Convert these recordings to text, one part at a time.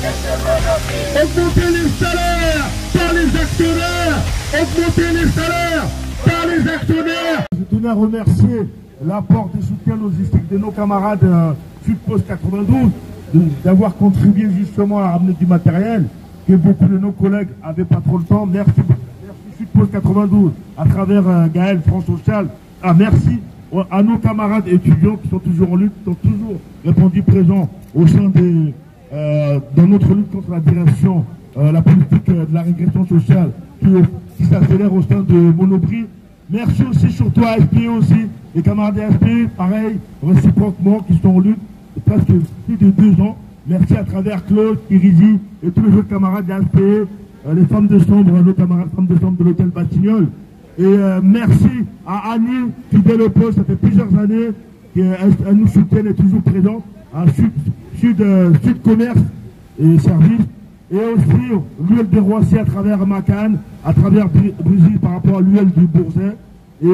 Augmenter les salaires par les actionnaires. Augmenter les salaires par les actionnaires. Je tenais à remercier l'apport des soutiens logistiques de nos camarades Sud-Post 92, d'avoir contribué justement à ramener du matériel que beaucoup de nos collègues n'avaient pas trop le temps. Merci Sud-Post 92 à travers Gaël, France Social. Merci à nos camarades étudiants qui sont toujours en lutte, qui ont toujours répondu présents au sein dans notre lutte contre la direction, la politique de la régression sociale qui s'accélère au sein de Monoprix. Merci aussi surtout à AFP aussi, les camarades d'AFP, pareil, réciproquement, qui sont en lutte presque plus de 2 ans. Merci à travers Claude, Irizi et tous les autres camarades d'AFP, les femmes de chambre, nos camarades femmes de chambre de l'hôtel Batignolles. Et merci à Annie, fidèle au poste, ça fait plusieurs années qu'elle nous soutient, est toujours présente, à Sud Commerce et Services. Et aussi l'UL des Roissy à travers Macan, à travers Brigitte par rapport à l'UL du Bourget. Et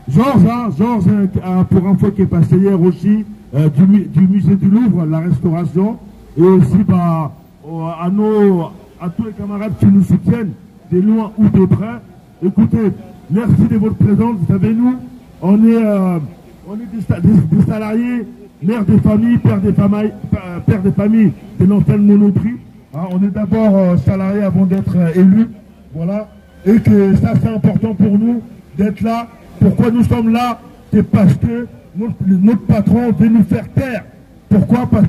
Georges, pour info qui est passé hier aussi, du musée du Louvre, la restauration. Et aussi à tous les camarades qui nous soutiennent, de loin ou de près. Écoutez, merci de votre présence. Vous savez, nous, on est des salariés, mères des familles, pères des familles de l'ancienne Monoprix. On est d'abord salariés avant d'être élus, voilà, et que ça c'est important pour nous d'être là. Pourquoi nous sommes là? C'est parce que notre patron veut nous faire taire. Pourquoi? Parce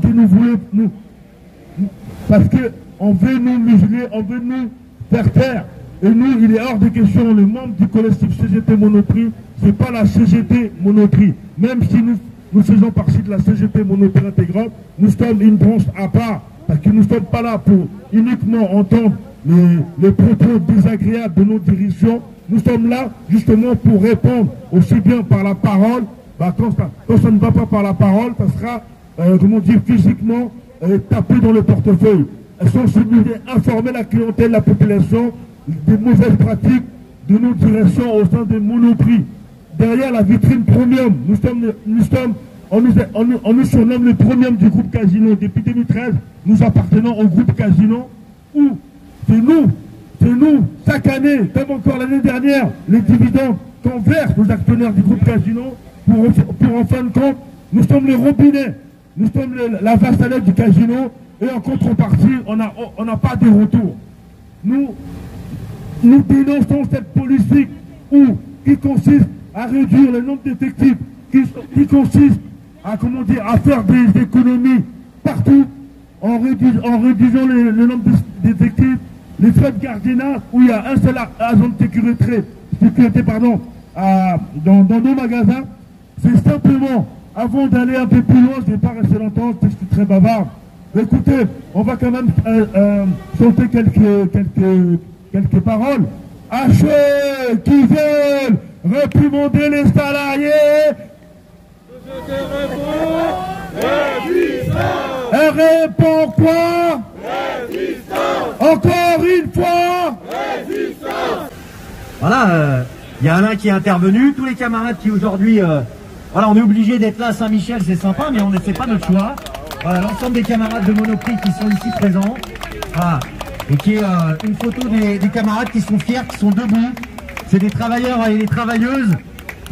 que on veut nous museler, on veut nous faire taire. Et nous, il est hors de question, les membres du collectif CGT Monoprix, c'est pas la CGT Monoprix. Même si nous faisons partie de la CGT Monoprix intégrante, nous sommes une branche à part. Parce que nous ne sommes pas là pour uniquement entendre les propos désagréables de nos dirigeants. Nous sommes là justement pour répondre aussi bien par la parole. Quand ça ne va pas par la parole, ça sera, physiquement tapé dans le portefeuille. Elles sont censées informer la clientèle, la population des mauvaises pratiques de nos directions au sein des Monoprix. Derrière la vitrine premium, on nous surnomme le premium du groupe Casino. Depuis 2013, nous appartenons au groupe Casino où c'est nous, chaque année, comme encore l'année dernière, les dividendes qu'on verse aux actionnaires du groupe Casino pour en fin de compte, nous sommes les robinets, nous sommes la vassalette du Casino et en contrepartie, on n'a pas de retour. Nous dénonçons cette politique qui consiste à réduire le nombre d'effectifs, qui consiste à faire des économies partout en réduisant le nombre d'effectifs, les frais de gardiennage où il y a un seul agent de sécurité dans nos magasins. C'est simplement, avant d'aller un peu plus loin, je ne vais pas rester longtemps, parce que je suis très bavard. Écoutez, on va quand même chanter quelques paroles. À ceux qui veulent réprimander les salariés, elle répond quoi? Résistance. Encore une fois, résistance. Voilà, il y a Alain qui est intervenu, tous les camarades qui aujourd'hui, voilà, on est obligé d'être là à Saint-Michel, c'est sympa, mais on ne fait pas notre choix. Voilà, l'ensemble des camarades de Monoprix qui sont ici présents, voilà, et qui est une photo des camarades qui sont fiers, qui sont debout. C'est des travailleurs et des travailleuses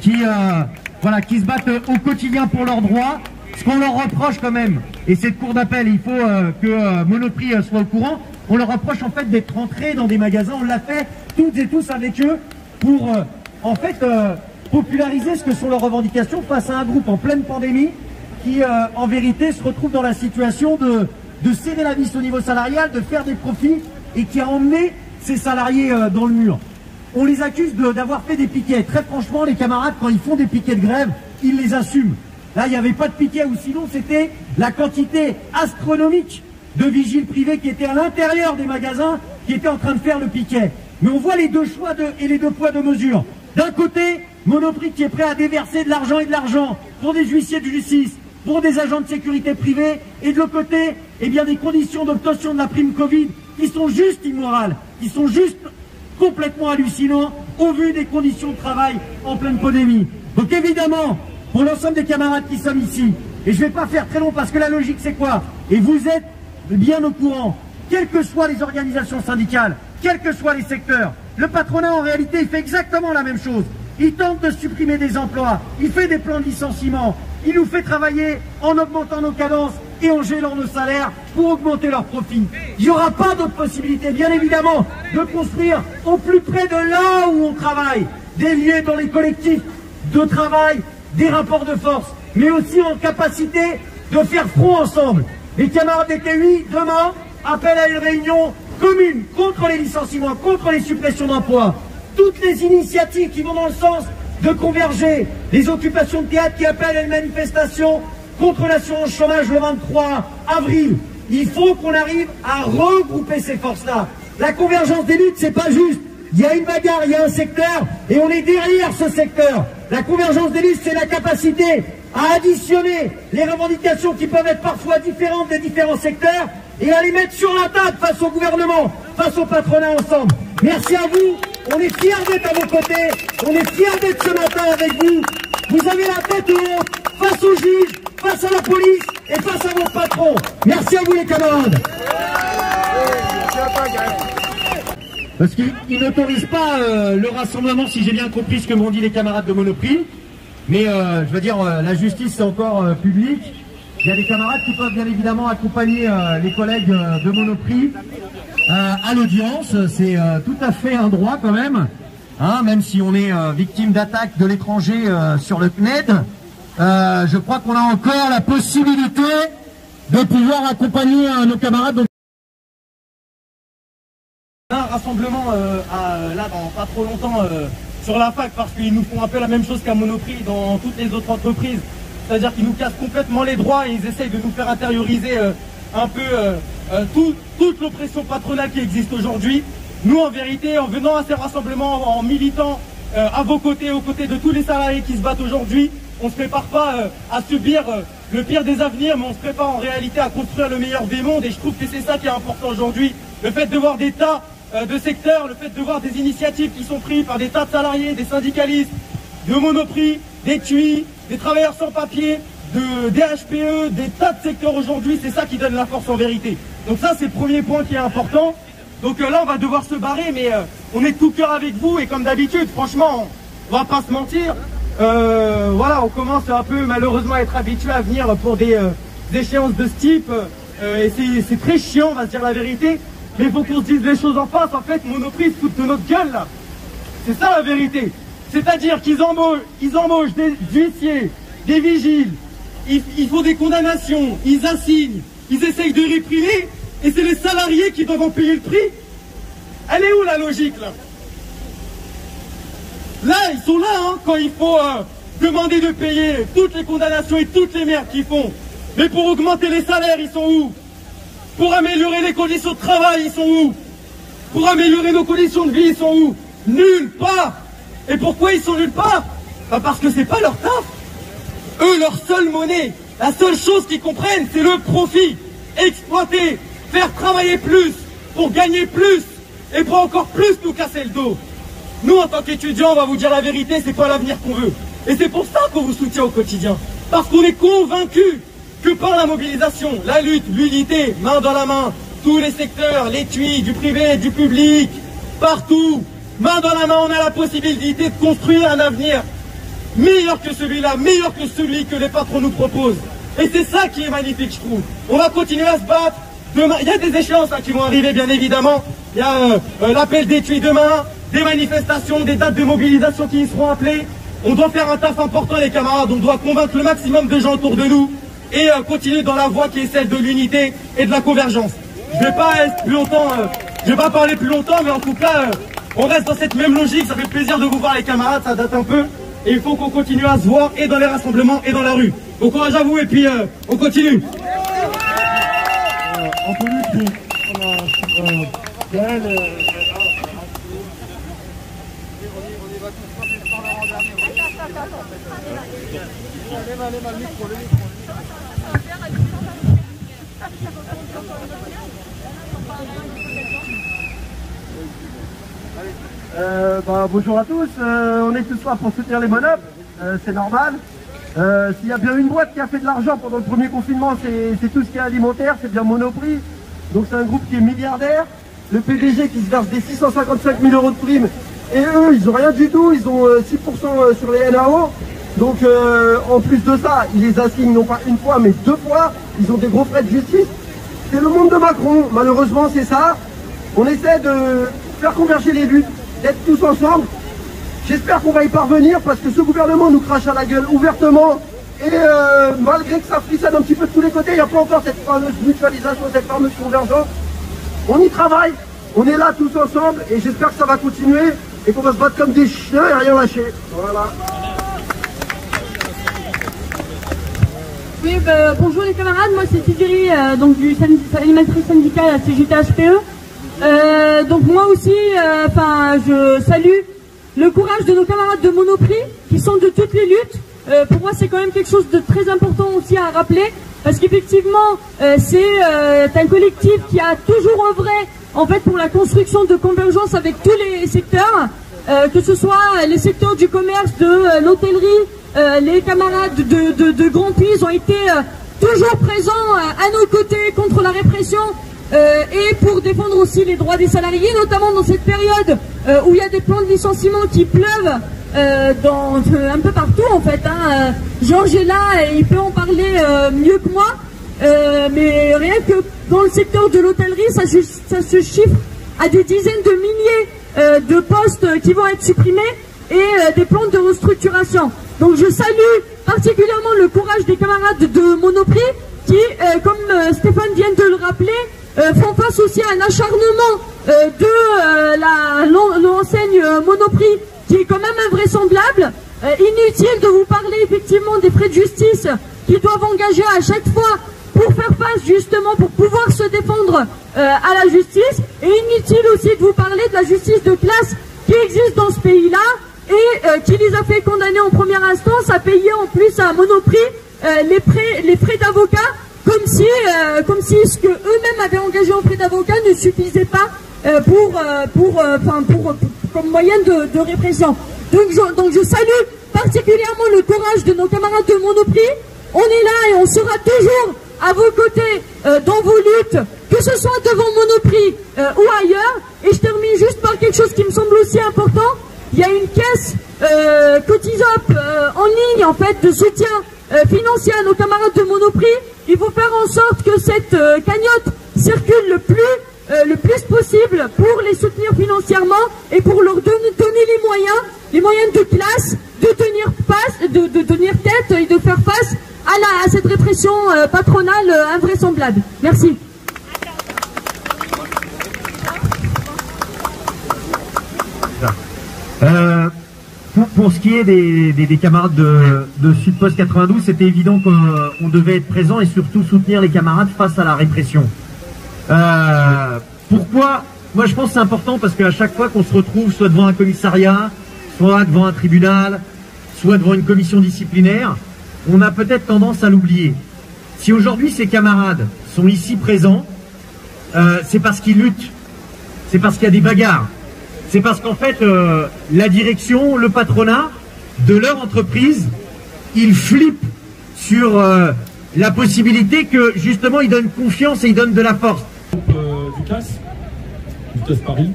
qui se battent au quotidien pour leurs droits. Ce qu'on leur reproche quand même, et cette cour d'appel, il faut que Monoprix soit au courant, on leur reproche en fait d'être rentrés dans des magasins, on l'a fait toutes et tous avec eux pour populariser ce que sont leurs revendications face à un groupe en pleine pandémie qui en vérité se retrouve dans la situation de serrer la vis au niveau salarial, de faire des profits et qui a emmené ses salariés dans le mur. On les accuse d'avoir fait des piquets. Très franchement, les camarades, quand ils font des piquets de grève, ils les assument. Là, il n'y avait pas de piquet, ou sinon c'était la quantité astronomique de vigiles privés qui étaient à l'intérieur des magasins qui étaient en train de faire le piquet. Mais on voit les deux choix et les deux poids, deux mesures. D'un côté, Monoprix qui est prêt à déverser de l'argent et de l'argent pour des huissiers de justice, pour des agents de sécurité privés, et de l'autre côté, eh bien, des conditions d'obtention de la prime Covid qui sont juste immorales, qui sont juste complètement hallucinantes au vu des conditions de travail en pleine pandémie. Donc évidemment, pour l'ensemble des camarades qui sont ici, et je ne vais pas faire très long parce que la logique c'est quoi? Et vous êtes bien au courant, quelles que soient les organisations syndicales, quels que soient les secteurs. Le patronat, en réalité, il fait exactement la même chose. Il tente de supprimer des emplois, il fait des plans de licenciement, il nous fait travailler en augmentant nos cadences et en gelant nos salaires pour augmenter leurs profits. Il n'y aura pas d'autre possibilité, bien évidemment, de construire au plus près de là où on travaille, des lieux dans les collectifs de travail, des rapports de force, mais aussi en capacité de faire front ensemble. Les camarades des TUI, demain, appellent à une réunion commune contre les licenciements, contre les suppressions d'emplois. Toutes les initiatives qui vont dans le sens de converger, les occupations de théâtre qui appellent à une manifestation contre l'assurance chômage le 23 avril. Il faut qu'on arrive à regrouper ces forces-là. La convergence des luttes, c'est pas juste. Il y a une bagarre, il y a un secteur, et on est derrière ce secteur. La convergence des luttes, c'est la capacité à additionner les revendications qui peuvent être parfois différentes des différents secteurs et à les mettre sur la table face au gouvernement, face au patronat ensemble. Merci à vous, on est fiers d'être à vos côtés, on est fiers d'être ce matin avec vous. Vous avez la tête haute face aux juges, face à la police et face à vos patrons. Merci à vous les camarades. Parce qu'ils n'autorisent pas le rassemblement, si j'ai bien compris ce que m'ont dit les camarades de Monoprix. Mais je veux dire, la justice c'est encore public. Il y a des camarades qui peuvent bien évidemment accompagner les collègues de Monoprix à l'audience. C'est tout à fait un droit quand même. Hein, même si on est victime d'attaques de l'étranger sur le CNED. Je crois qu'on a encore la possibilité de pouvoir accompagner nos camarades. Un rassemblement là dans pas trop longtemps sur la fac parce qu'ils nous font un peu la même chose qu'à Monoprix dans toutes les autres entreprises. C'est-à-dire qu'ils nous cassent complètement les droits et ils essayent de nous faire intérioriser un peu toute l'oppression patronale qui existe aujourd'hui. Nous, en vérité, en venant à ces rassemblements, en militant à vos côtés, aux côtés de tous les salariés qui se battent aujourd'hui, on ne se prépare pas à subir le pire des avenirs, mais on se prépare en réalité à construire le meilleur des mondes. Et je trouve que c'est ça qui est important aujourd'hui. Le fait de voir des tas de secteurs, le fait de voir des initiatives qui sont prises par des tas de salariés, des syndicalistes, de Monoprix, des TUI, des travailleurs sans papier, des HPE, des tas de secteurs aujourd'hui, c'est ça qui donne la force en vérité. Donc ça, c'est le premier point qui est important. Donc là, on va devoir se barrer, mais on est de tout cœur avec vous. Et comme d'habitude, franchement, on va pas se mentir. Voilà, on commence un peu malheureusement à être habitué à venir pour des échéances de ce type. Et c'est très chiant, on va se dire la vérité. Mais il faut qu'on se dise les choses en face. En fait, Monoprix se foutent de notre gueule, là. C'est ça la vérité. C'est-à-dire qu'ils embauchent des huissiers, des vigiles. Ils font des condamnations, ils assignent, ils essayent de réprimer. Et c'est les salariés qui doivent en payer le prix. Elle est où la logique, là? Là, ils sont là, hein, quand il faut demander de payer toutes les condamnations et toutes les merdes qu'ils font. Mais pour augmenter les salaires, ils sont où? Pour améliorer les conditions de travail, ils sont où? Pour améliorer nos conditions de vie, ils sont où? Nulle part. Et pourquoi ils sont nulle part? Bah parce que c'est pas leur taf. Eux, leur seule monnaie, la seule chose qu'ils comprennent, c'est le profit. Exploiter, faire travailler plus, pour gagner plus, et pour encore plus nous casser le dos. Nous, en tant qu'étudiants, on va vous dire la vérité, c'est pas l'avenir qu'on veut. Et c'est pour ça qu'on vous soutient au quotidien. Parce qu'on est convaincus que par la mobilisation, la lutte, l'unité, main dans la main, tous les secteurs, les TUI, du privé, du public, partout, main dans la main, on a la possibilité de construire un avenir meilleur que celui-là, meilleur que celui que les patrons nous proposent. Et c'est ça qui est magnifique, je trouve. On va continuer à se battre. Demain, il y a des échéances qui vont arriver, bien évidemment. Il y a l'appel des TUI demain, des manifestations, des dates de mobilisation qui y seront appelées. On doit faire un taf important, les camarades. On doit convaincre le maximum de gens autour de nous et continuer dans la voie qui est celle de l'unité et de la convergence. Je vais pas être plus longtemps, je vais pas parler plus longtemps, mais en tout cas, on reste dans cette même logique. Ça fait plaisir de vous voir, les camarades. Ça date un peu. Et il faut qu'on continue à se voir et dans les rassemblements et dans la rue. Bon courage à vous et puis on continue. Bonjour à tous, on est tous là pour soutenir les monopes, c'est normal. S'il y a bien une boîte qui a fait de l'argent pendant le premier confinement, c'est tout ce qui est alimentaire, c'est bien Monoprix. Donc c'est un groupe qui est milliardaire. Le PDG qui se verse des 655 000 € de primes. Et eux, ils ont rien du tout. Ils ont 6% sur les NAO. Donc en plus de ça, ils les assignent non pas une fois, mais 2 fois. Ils ont des gros frais de justice. C'est le monde de Macron. Malheureusement, c'est ça. On essaie de faire converger les luttes, d'être tous ensemble. J'espère qu'on va y parvenir parce que ce gouvernement nous crache à la gueule ouvertement. Et malgré que ça frissonne un petit peu de tous les côtés, il n'y a pas encore cette fameuse mutualisation, cette fameuse convergence. On y travaille, on est là tous ensemble et j'espère que ça va continuer et qu'on va se battre comme des chiens et rien lâcher. Voilà. Oui, bonjour les camarades, moi c'est Thierry, donc du animatrice syndicale à CGT HPE. Donc moi aussi, je salue le courage de nos camarades de Monoprix qui sont de toutes les luttes. Pour moi c'est quand même quelque chose de très important aussi à rappeler parce qu'effectivement c'est un collectif qui a toujours œuvré en fait pour la construction de convergence avec tous les secteurs, que ce soit les secteurs du commerce, de l'hôtellerie, les camarades de Grand Puy, ils ont été toujours présents à nos côtés contre la répression et pour défendre aussi les droits des salariés, notamment dans cette période où il y a des plans de licenciement qui pleuvent un peu partout en fait. Georges est là et il peut en parler mieux que moi, mais rien que dans le secteur de l'hôtellerie, ça se chiffre à des dizaines de milliers de postes qui vont être supprimés et des plans de restructuration. Donc je salue particulièrement le courage des camarades de Monoprix qui, comme Stéphane vient de le rappeler, font face aussi à un acharnement de l'enseigne Monoprix qui est quand même invraisemblable. Inutile de vous parler effectivement des frais de justice qu'ils doivent engager à chaque fois pour faire face justement, pour pouvoir se défendre à la justice. Et inutile aussi de vous parler de la justice de classe qui existe dans ce pays-là et qui les a fait condamner en première instance à payer en plus à Monoprix les frais d'avocat, comme si ce que eux-mêmes avaient engagé en frais d'avocat ne suffisait pas comme moyen de répression. Donc je salue particulièrement le courage de nos camarades de Monoprix. On est là et on sera toujours à vos côtés dans vos luttes, que ce soit devant Monoprix ou ailleurs. Et je termine juste par quelque chose qui me semble aussi important. Il y a une caisse Cotisop en ligne en fait de soutien financier à nos camarades de Monoprix. Il faut faire en sorte que cette cagnotte circule le plus possible pour les soutenir financièrement et pour leur donner les moyens de classe, de tenir tête et de faire face à cette répression patronale invraisemblable. Merci. Pour ce qui est des camarades de Sudpost 92, c'était évident qu'on devait être présent et surtout soutenir les camarades face à la répression. Pourquoi? Moi je pense que c'est important parce qu'à chaque fois qu'on se retrouve soit devant un commissariat, soit devant un tribunal, soit devant une commission disciplinaire, on a peut-être tendance à l'oublier. Si aujourd'hui ces camarades sont ici présents, c'est parce qu'ils luttent, c'est parce qu'il y a des bagarres, c'est parce qu'en fait la direction, le patronat de leur entreprise, ils flippent sur la possibilité que justement ils donnent confiance et ils donnent de la force. Du CAS Paris.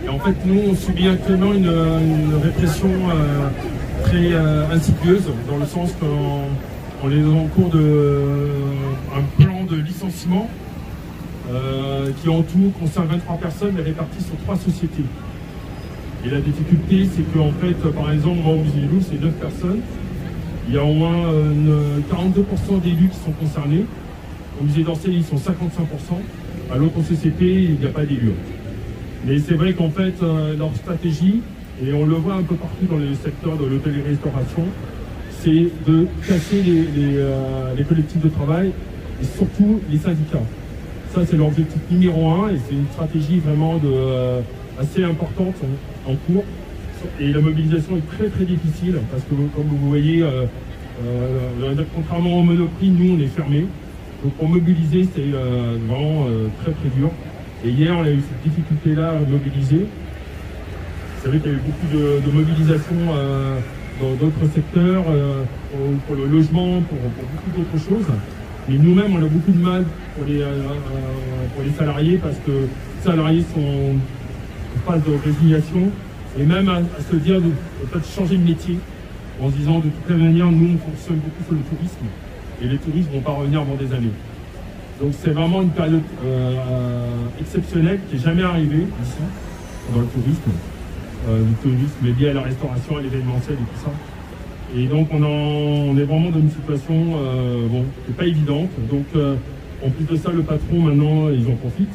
Et en fait, nous, on subit actuellement une répression très insidieuse, dans le sens qu'on est en cours un plan de licenciement qui en tout concerne 23 personnes, mais réparties sur 3 sociétés. Et la difficulté, c'est qu'en fait, par exemple, moi, au musée des Louvres, c'est 9 personnes. Il y a au moins 42% d'élus qui sont concernés. Au musée d'Orsay, ils sont 55%. À l'autre société, il n'y a pas d'élus. Mais c'est vrai qu'en fait, leur stratégie, et on le voit un peu partout dans les secteurs de l'hôtellerie-restauration, c'est de casser les collectifs de travail et surtout les syndicats. Ça, c'est l'objectif numéro 1 et c'est une stratégie vraiment assez importante en cours. Et la mobilisation est très très difficile parce que, comme vous voyez, contrairement au Monoprix, nous, on est fermés. Donc pour mobiliser, c'est vraiment très très dur. Et hier, on a eu cette difficulté-là à mobiliser. C'est vrai qu'il y a eu beaucoup de mobilisation dans d'autres secteurs, pour le logement, pour beaucoup d'autres choses. Mais nous-mêmes, on a beaucoup de mal pour les salariés parce que les salariés sont en phase de résignation et même à se dire de peut-être changer de métier en se disant de toute manière, nous on fonctionne beaucoup sur le tourisme et les touristes ne vont pas revenir avant des années. Donc c'est vraiment une période exceptionnelle qui n'est jamais arrivée ici dans le tourisme lié à la restauration, à l'événementiel et tout ça. Et donc on est vraiment dans une situation qui n'est pas évidente. Donc en plus de ça, le patron maintenant, ils en profitent.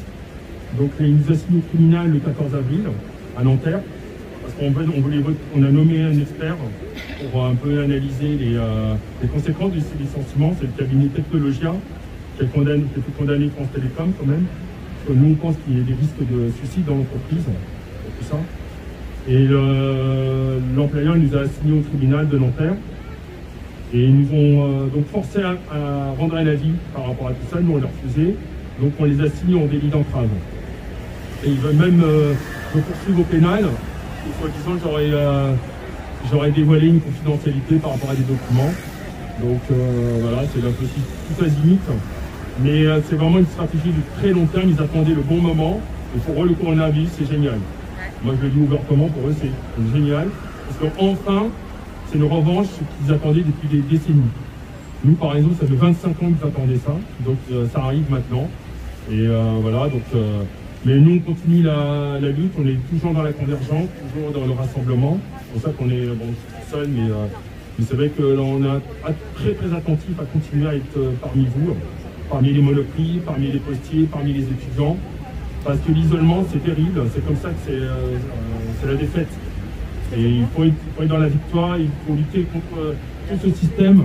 Donc il nous a signé au tribunal le 14 avril à Nanterre. Parce qu'on a nommé un expert pour un peu analyser les conséquences de ces licenciements. C'est le cabinet Technologia qui a été condamné France Télécom quand même. Parce que nous on pense qu'il y a des risques de suicide dans l'entreprise et tout ça. Et l'employeur nous a assigné au tribunal de Nanterre. Et ils nous ont donc forcé à rendre un avis par rapport à tout ça. Nous on l'a refusé. Donc on les a signés en délit d'entrave. Et ils veulent même me poursuivre au pénal. Et soi-disant j'aurais dévoilé une confidentialité par rapport à des documents. Donc voilà, c'est un peu tout azimut. Mais c'est vraiment une stratégie de très long terme. Ils attendaient le bon moment. Et pour eux, le coronavirus, c'est génial. Moi, je le dis ouvertement, pour eux, c'est génial. Parce qu'enfin, c'est une revanche qu'ils attendaient depuis des décennies. Nous, par exemple, ça fait 25 ans qu'ils attendaient ça. Donc, ça arrive maintenant. Et voilà, donc... mais nous, on continue la lutte. On est toujours dans la convergence, toujours dans le rassemblement. C'est pour ça qu'on est seul, mais c'est vrai que là, on est très, très attentif à continuer à être parmi vous, parmi les monoprix, parmi les postiers, parmi les étudiants. Parce que l'isolement, c'est terrible, c'est comme ça que c'est la défaite. Et il faut être dans la victoire, il faut lutter contre tout ce système,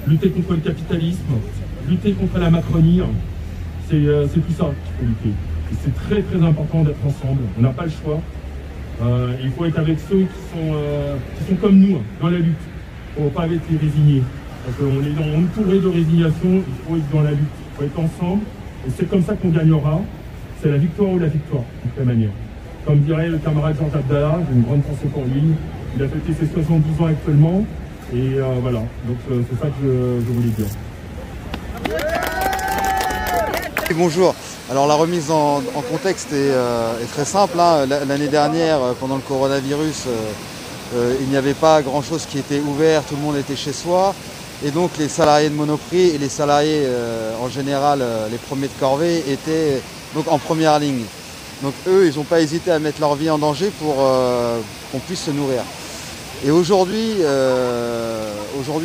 lutter contre le capitalisme, lutter contre la Macronie. C'est tout ça qu'il faut lutter. Et c'est très très important d'être ensemble, on n'a pas le choix. Il faut être avec ceux qui sont comme nous, dans la lutte. Il ne faut pas être les résignés. Parce qu'on est entouré de résignation, il faut être dans la lutte, il faut être ensemble. Et c'est comme ça qu'on gagnera. C'est la victoire ou la victoire, de toute manière. Comme dirait le camarade Jean Abdallah, j'ai une grande pensée pour lui. Il a fêté ses 70 ans actuellement. Et voilà, donc c'est ça que je voulais dire. Bonjour. Alors la remise en contexte est très simple. Hein. L'année dernière, pendant le coronavirus, il n'y avait pas grand-chose qui était ouvert, tout le monde était chez soi. Et donc les salariés de Monoprix et les salariés en général, les premiers de corvée, étaient donc en première ligne. Donc eux, ils n'ont pas hésité à mettre leur vie en danger pour qu'on puisse se nourrir. Et aujourd'hui,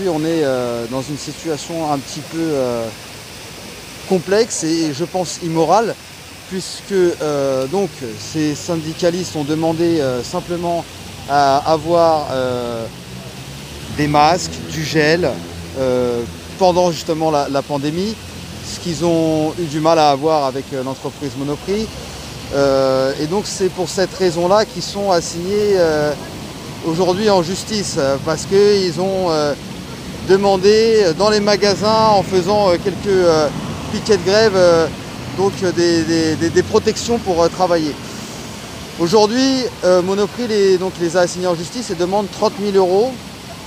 on est dans une situation un petit peu complexe et je pense immorale, puisque donc ces syndicalistes ont demandé simplement à avoir des masques, du gel pendant justement la pandémie, ce qu'ils ont eu du mal à avoir avec l'entreprise Monoprix. Et donc c'est pour cette raison-là qu'ils sont assignés aujourd'hui en justice, parce qu'ils ont demandé dans les magasins, en faisant quelques piquets de grève, donc des protections pour travailler. Aujourd'hui, Monoprix les a assignés en justice et demande 30 000 €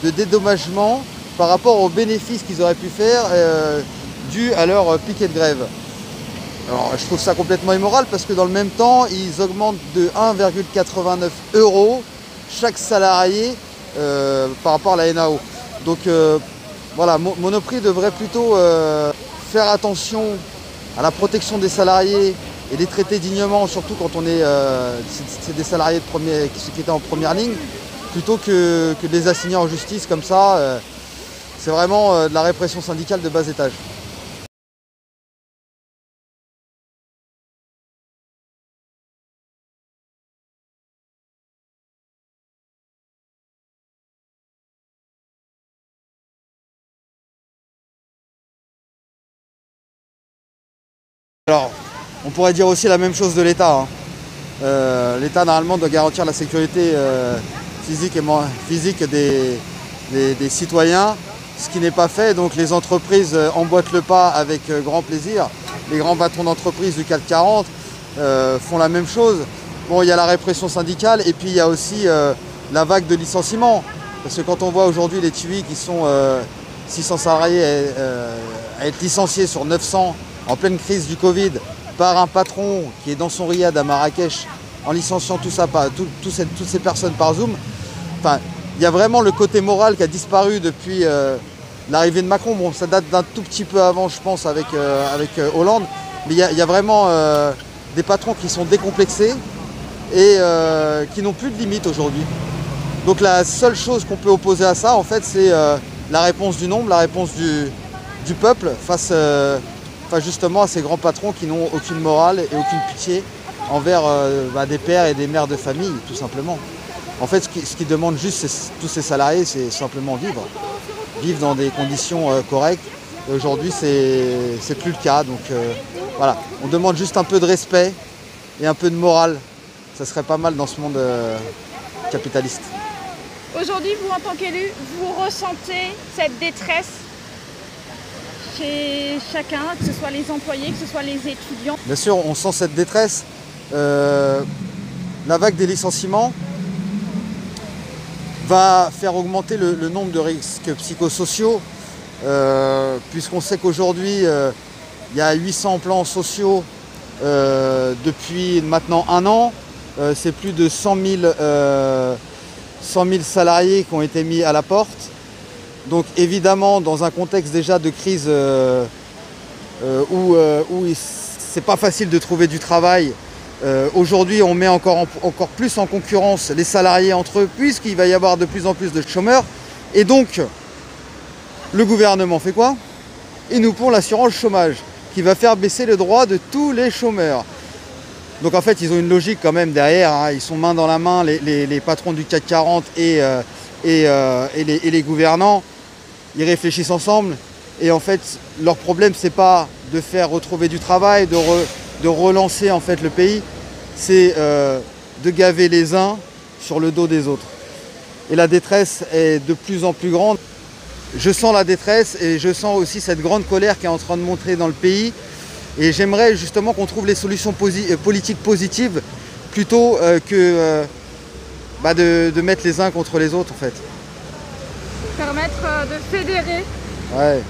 de dédommagement par rapport aux bénéfices qu'ils auraient pu faire dû à leur piquet de grève. Alors je trouve ça complètement immoral parce que dans le même temps, ils augmentent de 1,89 € chaque salarié par rapport à la NAO. Donc voilà, Monoprix devrait plutôt faire attention à la protection des salariés et les traiter dignement, surtout quand on est c'est des salariés qui étaient en première ligne, plutôt que de les assigner en justice comme ça. C'est vraiment de la répression syndicale de bas étage. Alors, on pourrait dire aussi la même chose de l'État. Hein. L'État, normalement, doit garantir la sécurité physique des citoyens, ce qui n'est pas fait. Donc les entreprises emboîtent le pas avec grand plaisir. Les grands patrons d'entreprise du CAC 40 font la même chose. Bon, il y a la répression syndicale et puis il y a aussi la vague de licenciements. Parce que quand on voit aujourd'hui les TUI qui sont 600 salariés à être licencié sur 900 en pleine crise du Covid par un patron qui est dans son riad à Marrakech en licenciant tout ça, toutes ces personnes par Zoom. Enfin, il y a vraiment le côté moral qui a disparu depuis l'arrivée de Macron. Bon, ça date d'un tout petit peu avant, je pense, avec Hollande. Mais il y a vraiment des patrons qui sont décomplexés et qui n'ont plus de limites aujourd'hui. Donc la seule chose qu'on peut opposer à ça, en fait, c'est la réponse du nombre, la réponse du peuple face justement à ces grands patrons qui n'ont aucune morale et aucune pitié envers des pères et des mères de famille, tout simplement. En fait, ce qu'ils demandent juste, tous ces salariés, c'est simplement vivre. Vivre dans des conditions correctes. Et aujourd'hui, c'est plus le cas. Donc voilà, on demande juste un peu de respect et un peu de morale. Ça serait pas mal dans ce monde capitaliste. Aujourd'hui, vous, en tant qu'élu, vous ressentez cette détresse chez chacun, que ce soit les employés, que ce soit les étudiants? Bien sûr, on sent cette détresse. La vague des licenciements va faire augmenter le nombre de risques psychosociaux, puisqu'on sait qu'aujourd'hui, il y a 800 plans sociaux depuis maintenant 1 an. C'est plus de 100 000 salariés qui ont été mis à la porte. Donc évidemment, dans un contexte déjà de crise où c'est pas facile de trouver du travail, aujourd'hui on met encore plus en concurrence les salariés entre eux, puisqu'il va y avoir de plus en plus de chômeurs. Et donc, le gouvernement fait quoi? Il nous pond l'assurance chômage, qui va faire baisser le droit de tous les chômeurs. Donc en fait, ils ont une logique quand même derrière, hein. Ils sont main dans la main, les patrons du CAC 40 et les gouvernants. Ils réfléchissent ensemble. Et en fait, leur problème, c'est pas de faire retrouver du travail, de relancer en fait le pays. C'est de gaver les uns sur le dos des autres. Et la détresse est de plus en plus grande. Je sens la détresse et je sens aussi cette grande colère qui est en train de monter dans le pays. Et j'aimerais justement qu'on trouve les solutions politiques positives plutôt que de mettre les uns contre les autres en fait. Permettre de fédérer. Ouais.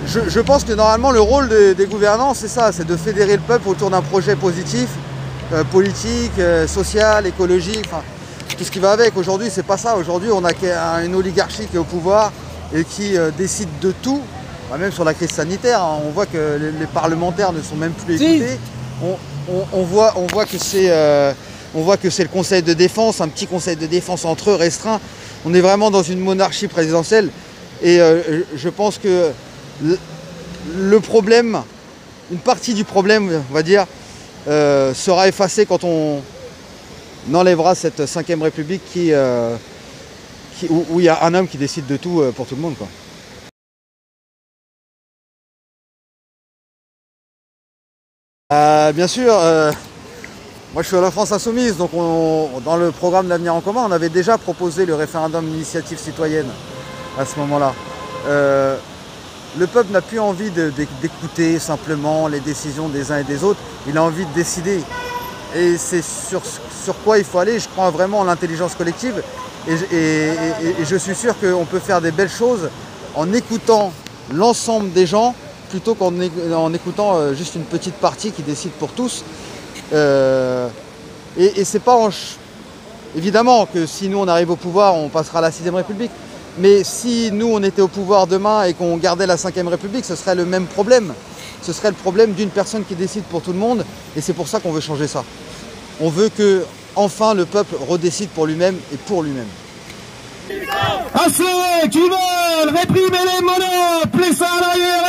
Je pense que normalement le rôle des gouvernants c'est ça, c'est de fédérer le peuple autour d'un projet positif, politique, social, écologique, enfin, tout ce qui va avec. Aujourd'hui c'est pas ça. Aujourd'hui on a une oligarchie qui est au pouvoir et qui décide de tout. Même sur la crise sanitaire, hein, on voit que les parlementaires ne sont même plus écoutés. On voit que c'est le conseil de défense, un petit conseil de défense entre eux restreint. On est vraiment dans une monarchie présidentielle et je pense que le problème, une partie du problème, on va dire, sera effacée quand on enlèvera cette 5e République où il y a un homme qui décide de tout pour tout le monde, quoi. Bien sûr, moi je suis à la France Insoumise, donc dans le programme d'Avenir en commun, on avait déjà proposé le référendum d'initiative citoyenne à ce moment-là. Le peuple n'a plus envie d'écouter simplement les décisions des uns et des autres, il a envie de décider. Et c'est sur quoi il faut aller. Je crois vraiment en l'intelligence collective et je suis sûr qu'on peut faire des belles choses en écoutant l'ensemble des gens, plutôt qu'en écoutant juste une petite partie qui décide pour tous. Et c'est pas évidemment que si nous on arrive au pouvoir, on passera à la 6e République. Mais si nous on était au pouvoir demain et qu'on gardait la 5e République, ce serait le même problème. Ce serait le problème d'une personne qui décide pour tout le monde. Et c'est pour ça qu'on veut changer ça. On veut que enfin le peuple redécide pour lui-même et pour lui-même. À ceux qui veulent réprimer les monoples, les salariés